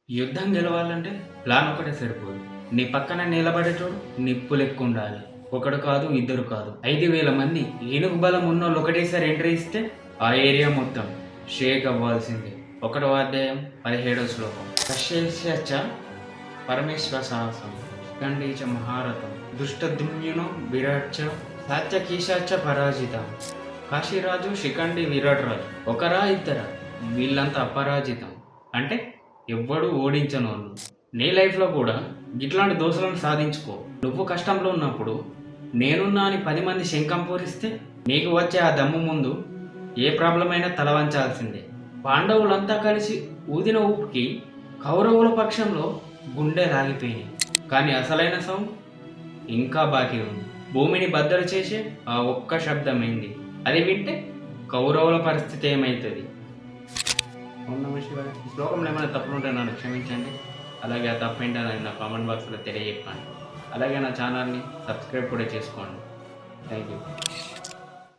యుద్ధం గెలవాలంటే ప్లాన్ ఒకటే సరిపోదు. నీ పక్కన నిలబడేటోడు నిప్పులెక్కుండాలి. ఒకడు కాదు, ఇద్దరు కాదు, 5,000 మంది ఏనుగు బలం ఉన్నోళ్ళు ఒకటేసారి ఎంట్రీ ఇస్తే ఆ ఏరియా మొత్తం షేక్ అవ్వాల్సిందే. 1వ అధ్యాయం 17వ శ్లోకం. కశ్యస్య చ పరమేశ్వర సాహసం ఖండీచ మహారథం దుష్టద్యుమ్నునో విరాట్ చ సాత్యకీశాచ పరాజితం. కాశీరాజు, శిఖండి, విరాట్ రాజు ఒకరా ఇద్దరా, వీళ్ళంతా అపరాజితం. అంటే ఎవ్వడు ఓడించనోళ్ళు. నీ లైఫ్లో కూడా ఇట్లాంటి దోశలను సాధించుకో. నువ్వు కష్టంలో ఉన్నప్పుడు నేనున్నా అని 10 మంది శంఖం పూరిస్తే నీకు వచ్చే ఆ దమ్ము ముందు ఏ ప్రాబ్లం అయినా తలవంచాల్సిందే. పాండవులంతా కలిసి ఊదిన ఊపికి కౌరవుల పక్షంలో గుండె లాగిపోయినాయి. కానీ అసలైన సౌండ్ ఇంకా బాకీ ఉంది. భూమిని బద్దలు చేసే ఆ ఒక్క శబ్దమైంది. అది వింటే కౌరవుల పరిస్థితి ఏమవుతుంది? ఓం నమః శివాయ. ఈ శ్లోకంలో ఏమైనా తప్పులు ఉంటే నన్ను క్షమించండి. అలాగే ఆ తప్పేంటో నా కామెంట్ బాక్స్లో తెలియజెప్పండి. అలాగే నా ఛానల్ని సబ్స్క్రైబ్ కూడా చేసుకోండి. Thank you.